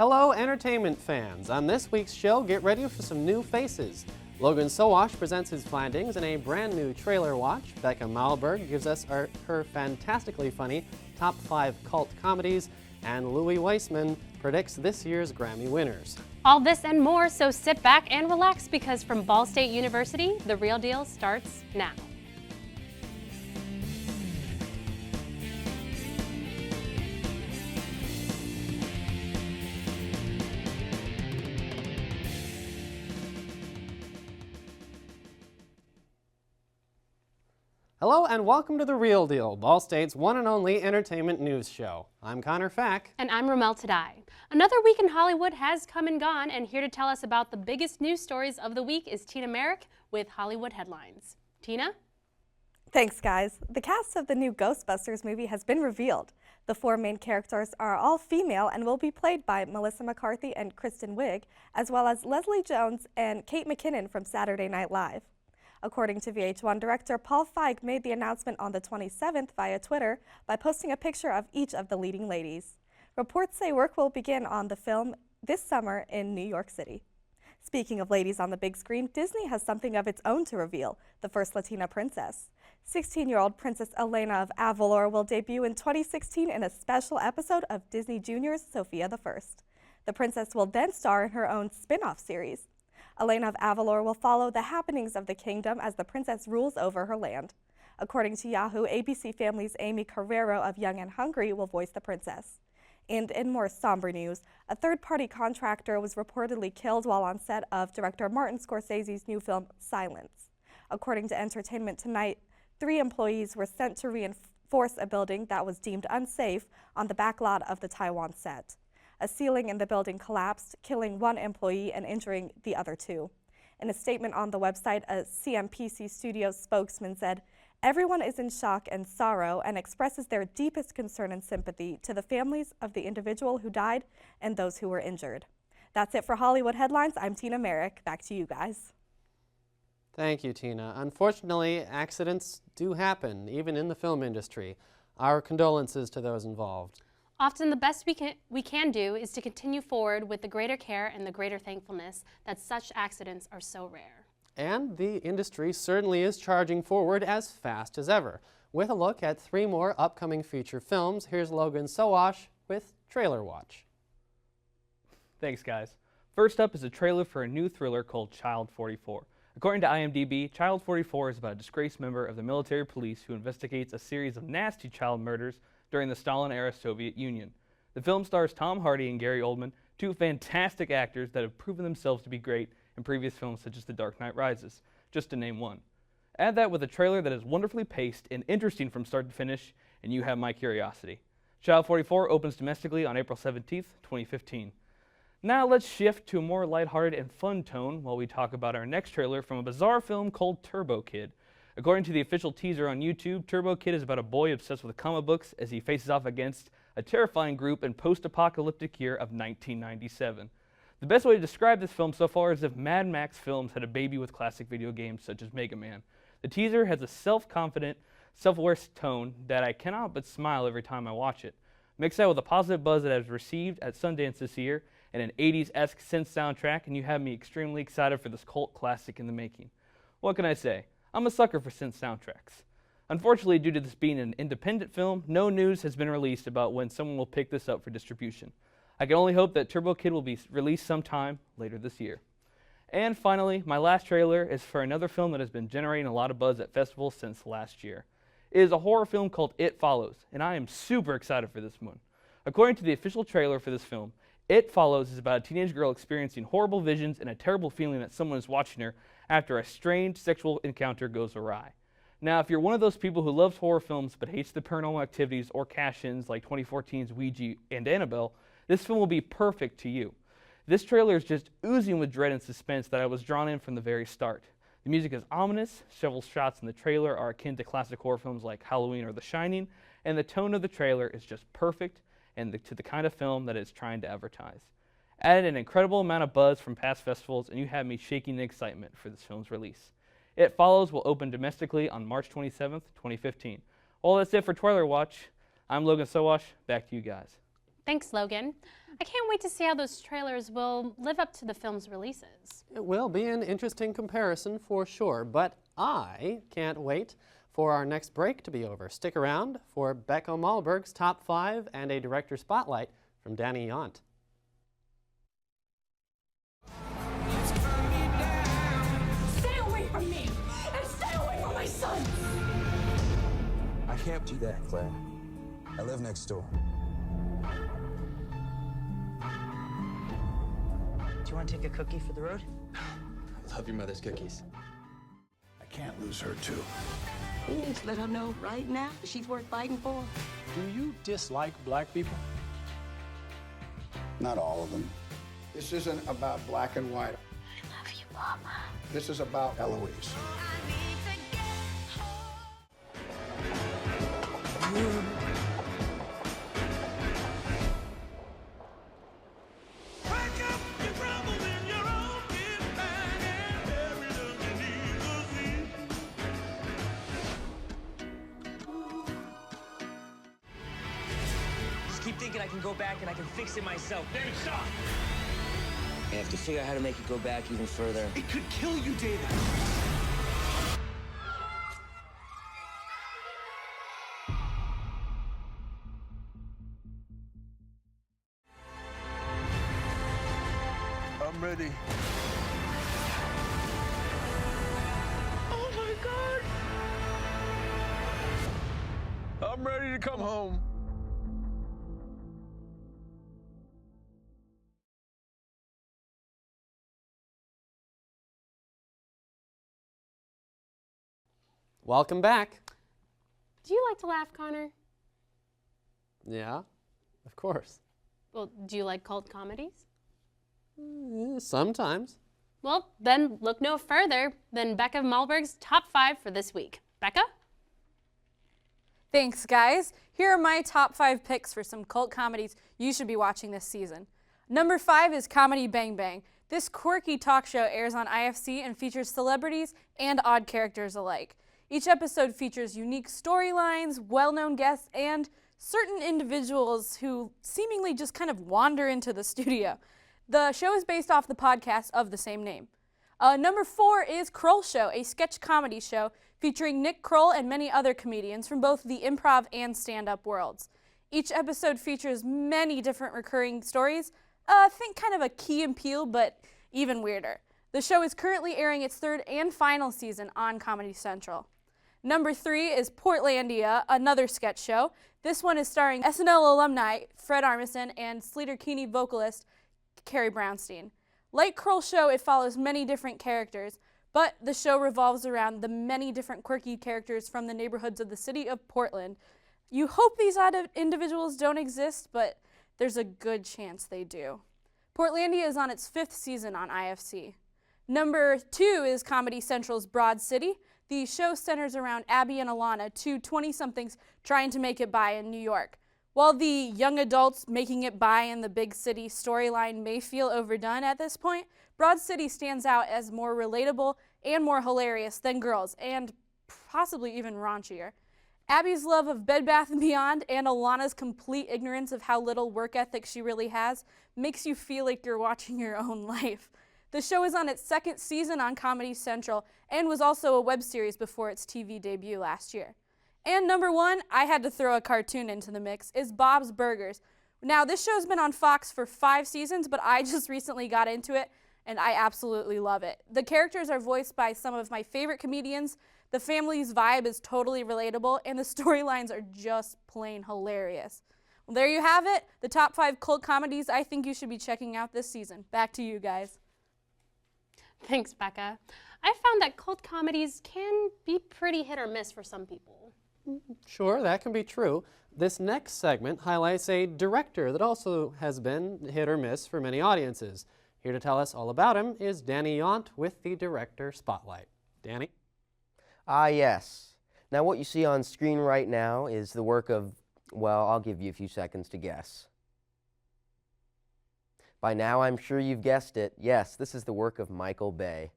Hello, entertainment fans. On this week's show, get ready for some new faces. Logan Sowash presents his findings in a brand new trailer watch. Becca Malburg gives us her fantastically funny top 5 cult comedies. And Louie Wieseman predicts this year's Grammy winners. All this and more, so sit back and relax because from Ball State University, The Real Deal starts now. Hello and welcome to The Real Deal, Ball State's one and only entertainment news show. I'm Connor Fack. And I'm Ramel Tadai. Another week in Hollywood has come and gone, and here to tell us about the biggest news stories of the week is Tina Merrick with Hollywood Headlines. Tina? Thanks, guys. The cast of the new Ghostbusters movie has been revealed. The 4 main characters are all female and will be played by Melissa McCarthy and Kristen Wiig, as well as Leslie Jones and Kate McKinnon from Saturday Night Live. According to VH1 director Paul Feig made the announcement on the 27th via Twitter by posting a picture of each of the leading ladies. Reports say work will begin on the film this summer in New York City. Speaking of ladies on the big screen, Disney has something of its own to reveal, the first Latina princess. 16-year-old Princess Elena of Avalor will debut in 2016 in a special episode of Disney Junior's Sophia the First. The princess will then star in her own spin-off series. Elena of Avalor will follow the happenings of the kingdom as the princess rules over her land. According to Yahoo, ABC Family's Amy Carrero of Young and Hungry will voice the princess. And in more somber news, a third-party contractor was reportedly killed while on set of director Martin Scorsese's new film, Silence. According to Entertainment Tonight, 3 employees were sent to reinforce a building that was deemed unsafe on the backlot of the Taiwan set. A ceiling in the building collapsed, killing 1 employee and injuring the other 2. In a statement on the website, a CMPC Studios spokesman said, "Everyone is in shock and sorrow and expresses their deepest concern and sympathy to the families of the individual who died and those who were injured." That's it for Hollywood Headlines. I'm Tina Merrick. Back to you guys. Thank you, Tina. Unfortunately, accidents do happen, even in the film industry. Our condolences to those involved. Often the best we can do is to continue forward with the greater care and the greater thankfulness that such accidents are so rare. And the industry certainly is charging forward as fast as ever. With a look at 3 more upcoming feature films, here's Logan Sowash with Trailer Watch. Thanks, guys. First up is a trailer for a new thriller called Child 44. According to IMDb, Child 44 is about a disgraced member of the military police who investigates a series of nasty child murders during the Stalin-era Soviet Union. The film stars Tom Hardy and Gary Oldman, 2 fantastic actors that have proven themselves to be great in previous films such as The Dark Knight Rises, just to name one. Add that with a trailer that is wonderfully paced and interesting from start to finish, and you have my curiosity. Child 44 opens domestically on April 17th, 2015. Now let's shift to a more lighthearted and fun tone while we talk about our next trailer from a bizarre film called Turbo Kid. According to the official teaser on YouTube, Turbo Kid is about a boy obsessed with comic books as he faces off against a terrifying group in post-apocalyptic year of 1997. The best way to describe this film so far is if Mad Max Films had a baby with classic video games such as Mega Man. The teaser has a self-confident, self-aware tone that I cannot but smile every time I watch it. Mix that with a positive buzz that it has received at Sundance this year and an 80s-esque synth soundtrack, and you have me extremely excited for this cult classic in the making. What can I say? I'm a sucker for synth soundtracks. Unfortunately, due to this being an independent film, no news has been released about when someone will pick this up for distribution. I can only hope that Turbo Kid will be released sometime later this year. And finally, my last trailer is for another film that has been generating a lot of buzz at festivals since last year. It is a horror film called It Follows, and I am super excited for this one. According to the official trailer for this film, It Follows is about a teenage girl experiencing horrible visions and a terrible feeling that someone is watching her after a strange sexual encounter goes awry. Now, if you're one of those people who loves horror films but hates the paranormal activities or cash-ins like 2014's Ouija and Annabelle, this film will be perfect to you. This trailer is just oozing with dread and suspense that I was drawn in from the very start. The music is ominous, several shots in the trailer are akin to classic horror films like Halloween or The Shining, and the tone of the trailer is just perfect and to the kind of film that it's trying to advertise. Added an incredible amount of buzz from past festivals, and you have me shaking in excitement for this film's release. It Follows will open domestically on March 27th, 2015. Well, that's it for Trailer Watch. I'm Logan Sowash. Back to you guys. Thanks, Logan. I can't wait to see how those trailers will live up to the film's releases. It will be an interesting comparison for sure, but I can't wait for our next break to be over. Stick around for Becca Malburg's Top 5 and a director spotlight from Danny Yant. Stay away from me! And stay away from my son! I can't do that, Claire. I live next door. Do you want to take a cookie for the road? I love your mother's cookies. I can't lose her, too. You need to let her know right now she's worth fighting for. Do you dislike black people? Not all of them. This isn't about black and white. I love you, Mama. This is about Eloise. Just keep thinking I can go back and I can fix it myself. David, stop! I have to figure out how to make it go back even further. It could kill you, David. I'm ready. Oh my God! I'm ready to come home. Welcome back. Do you like to laugh, Connor? Yeah, of course. Well, do you like cult comedies? Sometimes. Well, then look no further than Becca Malburg's Top 5 for this week. Becca? Thanks, guys. Here are my top 5 picks for some cult comedies you should be watching this season. Number 5 is Comedy Bang Bang. This quirky talk show airs on IFC and features celebrities and odd characters alike. Each episode features unique storylines, well-known guests, and certain individuals who seemingly just kind of wander into the studio. The show is based off the podcast of the same name. Number 4 is Kroll Show, a sketch comedy show featuring Nick Kroll and many other comedians from both the improv and stand-up worlds. Each episode features many different recurring stories. Think kind of a Key and Peele, but even weirder. The show is currently airing its 3rd and final season on Comedy Central. Number 3 is Portlandia, another sketch show. This one is starring SNL alumni Fred Armisen and Sleater-Kinney vocalist Carrie Brownstein. Like Kroll Show, it follows many different characters, but the show revolves around the many different quirky characters from the neighborhoods of the city of Portland. You hope these odd individuals don't exist, but there's a good chance they do. Portlandia is on its 5th season on IFC. Number 2 is Comedy Central's Broad City. The show centers around Abby and Alana, two 20-somethings trying to make it by in New York. While the young adults making it by in the big city storyline may feel overdone at this point, Broad City stands out as more relatable and more hilarious than Girls, and possibly even raunchier. Abby's love of Bed Bath & Beyond and Alana's complete ignorance of how little work ethic she really has makes you feel like you're watching your own life. The show is on its 2nd season on Comedy Central and was also a web series before its TV debut last year. And number 1, I had to throw a cartoon into the mix, is Bob's Burgers. Now, this show's been on Fox for 5 seasons, but I just recently got into it, and I absolutely love it. The characters are voiced by some of my favorite comedians, the family's vibe is totally relatable, and the storylines are just plain hilarious. Well, there you have it, the top 5 cult comedies I think you should be checking out this season. Back to you guys. Thanks, Becca. I found that cult comedies can be pretty hit or miss for some people. Sure, that can be true. This next segment highlights a director that also has been hit or miss for many audiences. Here to tell us all about him is Danny Yant with the Director Spotlight. Danny? Ah, yes. Now what you see on screen right now is the work of, well, I'll give you a few seconds to guess. By now I'm sure you've guessed it. Yes, this is the work of Michael Bay.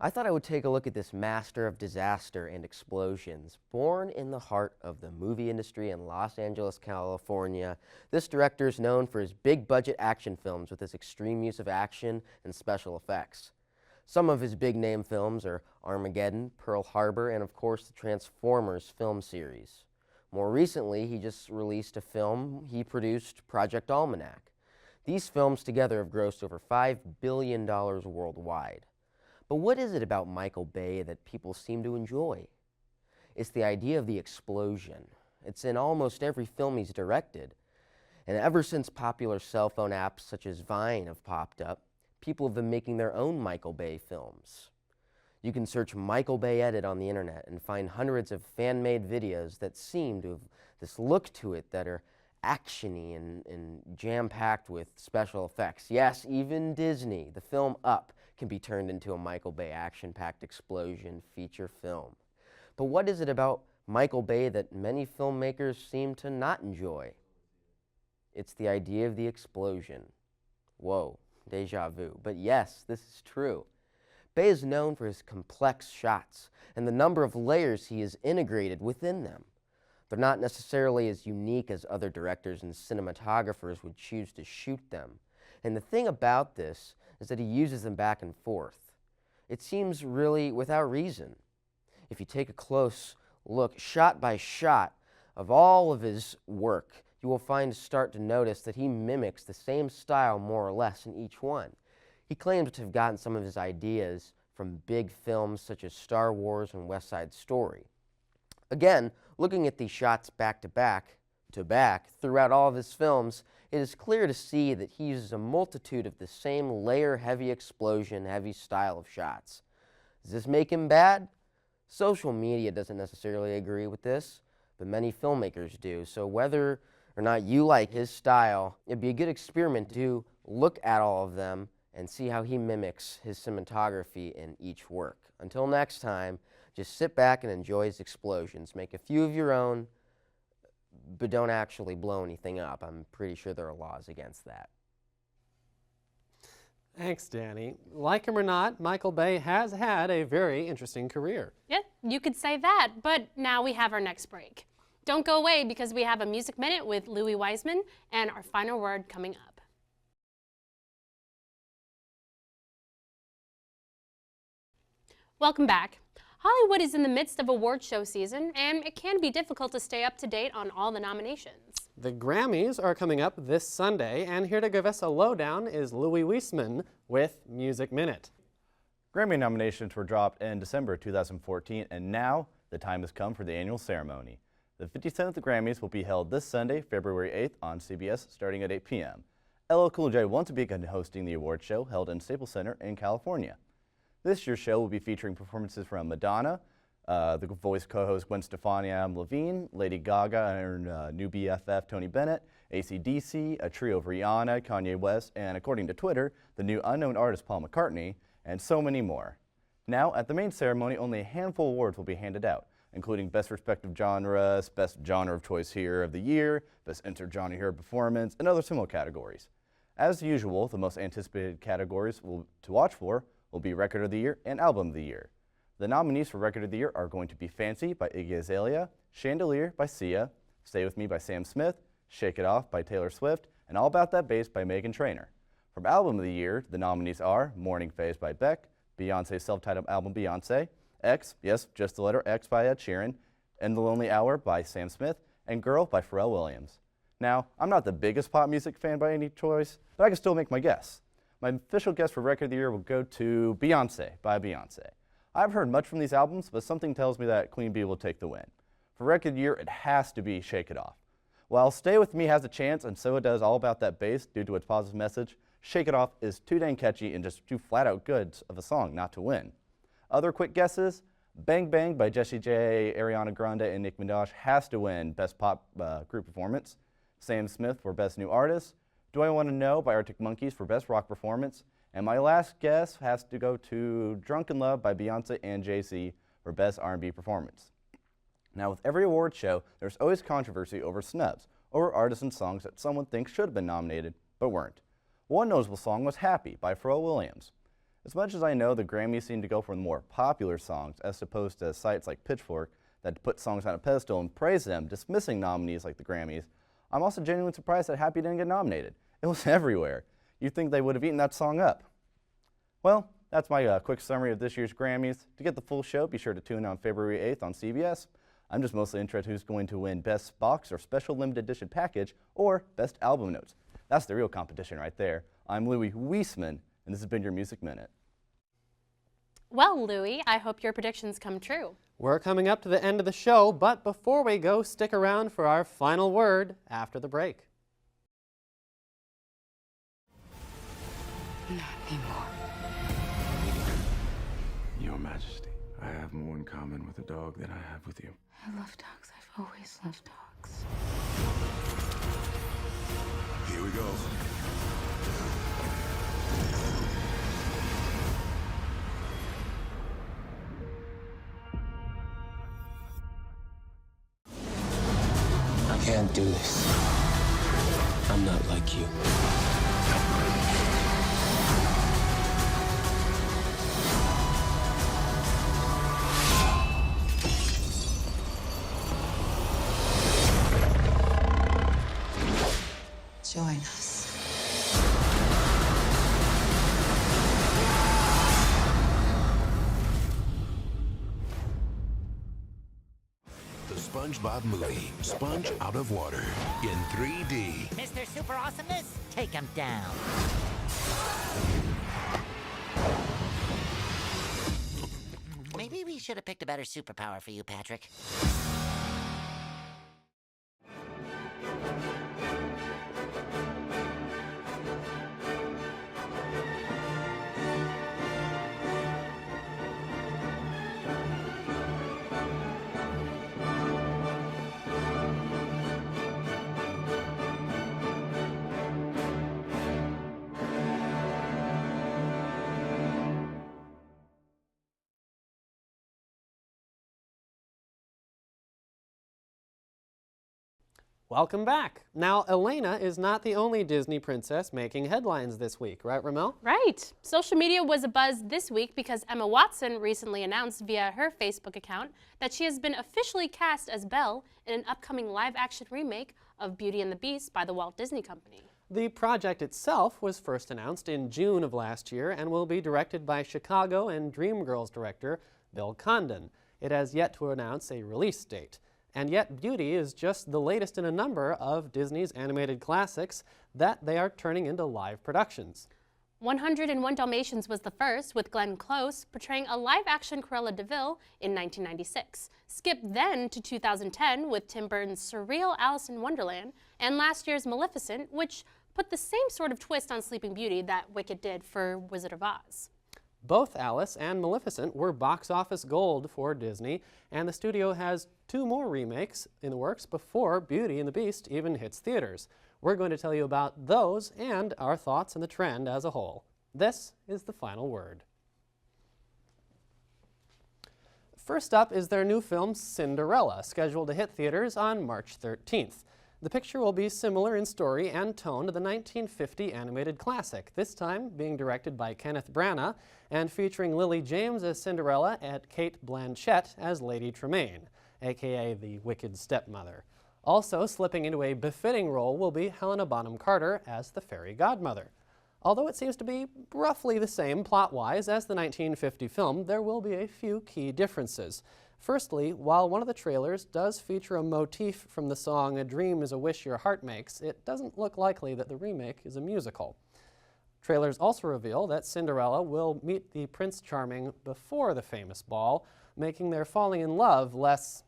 I thought I would take a look at this master of disaster and explosions. Born in the heart of the movie industry in Los Angeles, California, this director is known for his big-budget action films with his extreme use of action and special effects. Some of his big-name films are Armageddon, Pearl Harbor, and of course the Transformers film series. More recently, he just released a film he produced, Project Almanac. These films together have grossed over $5 billion worldwide. But what is it about Michael Bay that people seem to enjoy? It's the idea of the explosion. It's in almost every film he's directed. And ever since popular cell phone apps such as Vine have popped up, people have been making their own Michael Bay films. You can search Michael Bay Edit on the internet and find hundreds of fan-made videos that seem to have this look to it that are action-y and jam-packed with special effects. Yes, even Disney, the film Up, can be turned into a Michael Bay action-packed explosion feature film. But what is it about Michael Bay that many filmmakers seem to not enjoy? It's the idea of the explosion. Whoa, deja vu. But yes, this is true. Bay is known for his complex shots and the number of layers he has integrated within them. They're not necessarily as unique as other directors and cinematographers would choose to shoot them. And the thing about this is that he uses them back and forth. It seems really without reason. If you take a close look, shot by shot, of all of his work, you will start to notice that he mimics the same style more or less in each one. He claims to have gotten some of his ideas from big films such as Star Wars and West Side Story. Again, looking at these shots back to back throughout all of his films, it is clear to see that he uses a multitude of the same layer-heavy explosion-heavy style of shots. Does this make him bad? Social media doesn't necessarily agree with this, but many filmmakers do. So whether or not you like his style, it'd be a good experiment to look at all of them and see how he mimics his cinematography in each work. Until next time, just sit back and enjoy his explosions. Make a few of your own, but don't actually blow anything up. I'm pretty sure there are laws against that. Thanks, Danny. Like him or not, Michael Bay has had a very interesting career. Yeah, you could say that, but now we have our next break. Don't go away because we have a Music Minute with Louie Wieseman and our final word coming up. Welcome back. Hollywood is in the midst of award show season, and it can be difficult to stay up to date on all the nominations. The Grammys are coming up this Sunday, and here to give us a lowdown is Louie Wieseman with Music Minute. Grammy nominations were dropped in December 2014, and now the time has come for the annual ceremony. The 57th Grammys will be held this Sunday, February 8th on CBS, starting at 8 p.m. LL Cool J once began hosting the award show held in Staples Center in California. This year's show will be featuring performances from Madonna, the Voice co-host Gwen Stefani, Adam Levine, Lady Gaga and her new BFF Tony Bennett, AC/DC, a trio of Rihanna, Kanye West, and according to Twitter, the new unknown artist Paul McCartney, and so many more. Now, at the main ceremony, only a handful of awards will be handed out, including Best Respective Genres, Best Genre of Choice Hearer of the Year, Best Inter-Genre Hearer Performance, and other similar categories. As usual, the most anticipated categories to watch for will be Record of the Year and Album of the Year. The nominees for Record of the Year are going to be Fancy by Iggy Azalea, Chandelier by Sia, Stay With Me by Sam Smith, Shake It Off by Taylor Swift, and All About That Bass by Meghan Trainor. From Album of the Year, the nominees are Morning Phase by Beck, Beyoncé's self-titled album Beyoncé, X, yes, just the letter X by Ed Sheeran, And the Lonely Hour by Sam Smith, and Girl by Pharrell Williams. Now, I'm not the biggest pop music fan by any choice, but I can still make my guess. My official guess for Record of the Year will go to Beyoncé by Beyoncé. I've heard much from these albums, but something tells me that Queen Bee will take the win. For Record of the Year, it has to be Shake It Off. While Stay With Me has a chance, and so it does All About That Bass due to its positive message, Shake It Off is too dang catchy and just too flat-out good of a song not to win. Other quick guesses, Bang Bang by Jessie J, Ariana Grande, and Nicki Minaj has to win Best Pop Group Performance, Sam Smith for Best New Artist, Do I Want to Know by Arctic Monkeys for Best Rock Performance, and my last guess has to go to Drunk in Love by Beyoncé and Jay-Z for Best R&B Performance. Now, with every award show, there's always controversy over snubs, or artists and songs that someone thinks should have been nominated, but weren't. One notable song was Happy by Pharrell Williams. As much as I know the Grammys seem to go for the more popular songs as opposed to sites like Pitchfork that put songs on a pedestal and praise them, dismissing nominees like the Grammys, I'm also genuinely surprised that Happy didn't get nominated. It was everywhere. You'd think they would have eaten that song up. Well, that's my quick summary of this year's Grammys. To get the full show, be sure to tune in on February 8th on CBS. I'm just mostly interested who's going to win Best Box or Special Limited Edition Package or Best Album Notes. That's the real competition right there. I'm Louie Wieseman, and this has been your Music Minute. Well, Louie, I hope your predictions come true. We're coming up to the end of the show, but before we go, stick around for our final word after the break. Not anymore. Your Majesty, I have more in common with a dog than I have with you. I love dogs. I've always loved dogs. Here we go. I can't do this. I'm not like you. Join us. The SpongeBob movie, Sponge Out of Water, in 3D. Mr. Super Awesomeness, take him down. Maybe we should have picked a better superpower for you, Patrick. Welcome back. Now, Elena is not the only Disney princess making headlines this week, right, Ramel? Right. Social media was abuzz this week because Emma Watson recently announced via her Facebook account that she has been officially cast as Belle in an upcoming live-action remake of Beauty and the Beast by the Walt Disney Company. The project itself was first announced in June of last year and will be directed by Chicago and Dreamgirls director Bill Condon. It has yet to announce a release date. And yet Beauty is just the latest in a number of Disney's animated classics that they are turning into live productions. 101 Dalmatians was the first, with Glenn Close portraying a live-action Cruella de Vil in 1996. Skip then to 2010 with Tim Burton's surreal Alice in Wonderland, and last year's Maleficent, which put the same sort of twist on Sleeping Beauty that Wicked did for Wizard of Oz. Both Alice and Maleficent were box office gold for Disney, and the studio has 2 more remakes in the works before Beauty and the Beast even hits theaters. We're going to tell you about those and our thoughts on the trend as a whole. This is the final word. First up is their new film Cinderella, scheduled to hit theaters on March 13th. The picture will be similar in story and tone to the 1950 animated classic, this time being directed by Kenneth Branagh and featuring Lily James as Cinderella and Cate Blanchett as Lady Tremaine, aka the Wicked Stepmother. Also slipping into a befitting role will be Helena Bonham Carter as the fairy godmother. Although it seems to be roughly the same plot-wise as the 1950 film, there will be a few key differences. Firstly, while one of the trailers does feature a motif from the song "A Dream is a Wish Your Heart Makes," it doesn't look likely that the remake is a musical. Trailers also reveal that Cinderella will meet the Prince Charming before the famous ball, making their falling in love less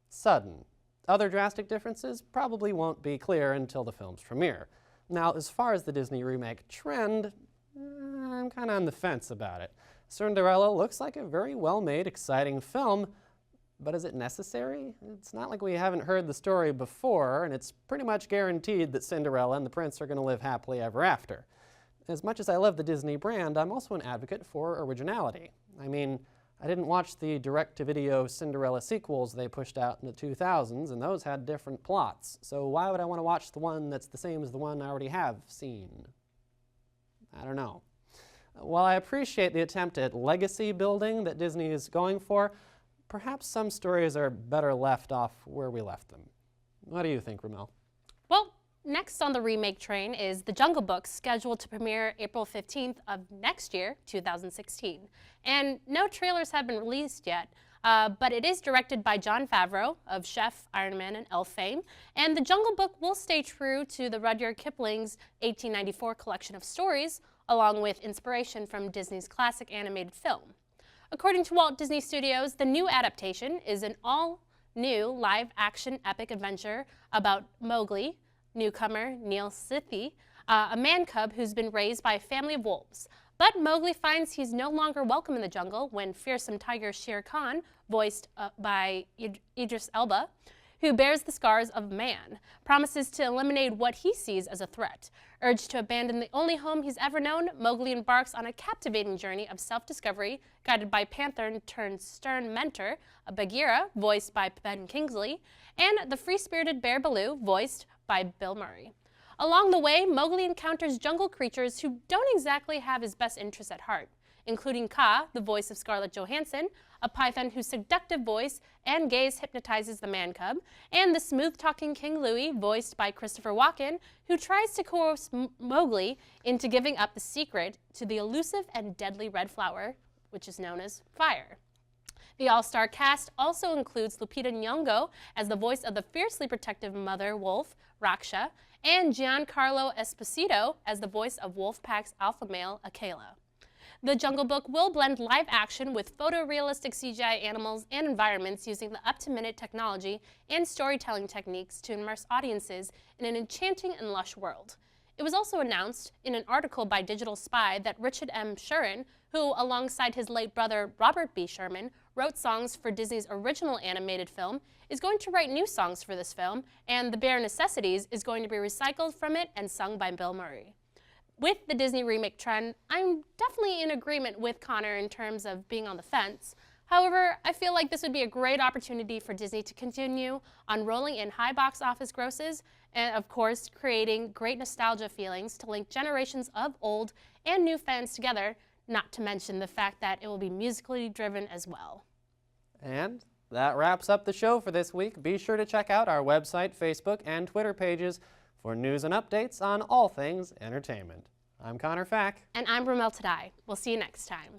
sudden. Other drastic differences probably won't be clear until the film's premiere. Now, as far as the Disney remake trend, I'm kind of on the fence about it. Cinderella looks like a very well-made, exciting film, but is it necessary? It's not like we haven't heard the story before, and it's pretty much guaranteed that Cinderella and the prince are going to live happily ever after. As much as I love the Disney brand, I'm also an advocate for originality. I mean, I didn't watch the direct-to-video Cinderella sequels they pushed out in the 2000s, and those had different plots. So why would I want to watch the one that's the same as the one I already have seen? I don't know. While I appreciate the attempt at legacy building that Disney is going for, perhaps some stories are better left off where we left them. What do you think, Ramel? Well, next on the remake train is The Jungle Book, scheduled to premiere April 15th of next year, 2016. And no trailers have been released yet, but it is directed by Jon Favreau of Chef, Iron Man, and Elf fame. And The Jungle Book will stay true to the Rudyard Kipling's 1894 collection of stories, along with inspiration from Disney's classic animated film. According to Walt Disney Studios, the new adaptation is an all-new live-action epic adventure about Mowgli, newcomer Neil Sithi, a man cub who's been raised by a family of wolves. But Mowgli finds he's no longer welcome in the jungle when fearsome tiger Shere Khan, voiced by Idris Elba, who bears the scars of man, promises to eliminate what he sees as a threat. Urged to abandon the only home he's ever known, Mowgli embarks on a captivating journey of self-discovery, guided by panther-turned-stern mentor, Bagheera, voiced by Ben Kingsley, and the free-spirited bear Baloo, voiced by Bill Murray. Along the way, Mowgli encounters jungle creatures who don't exactly have his best interests at heart, including Kaa, the voice of Scarlett Johansson, a python whose seductive voice and gaze hypnotizes the man cub, and the smooth-talking King Louie, voiced by Christopher Walken, who tries to coerce Mowgli into giving up the secret to the elusive and deadly red flower, which is known as fire. The all-star cast also includes Lupita Nyong'o as the voice of the fiercely protective mother wolf, Raksha, and Giancarlo Esposito as the voice of Wolfpack's alpha male, Akela. The Jungle Book will blend live action with photorealistic CGI animals and environments using the up-to-minute technology and storytelling techniques to immerse audiences in an enchanting and lush world. It was also announced in an article by Digital Spy that Richard M. Sherman, who, alongside his late brother Robert B. Sherman, wrote songs for Disney's original animated film, is going to write new songs for this film, and The Bare Necessities is going to be recycled from it and sung by Bill Murray. With the Disney remake trend, I'm definitely in agreement with Connor in terms of being on the fence. However, I feel like this would be a great opportunity for Disney to continue on rolling in high box office grosses and, of course, creating great nostalgia feelings to link generations of old and new fans together, not to mention the fact that it will be musically driven as well. And that wraps up the show for this week. Be sure to check out our website, Facebook, and Twitter pages for news and updates on all things entertainment. I'm Connor Fack. And I'm Ramel Tadai. We'll see you next time.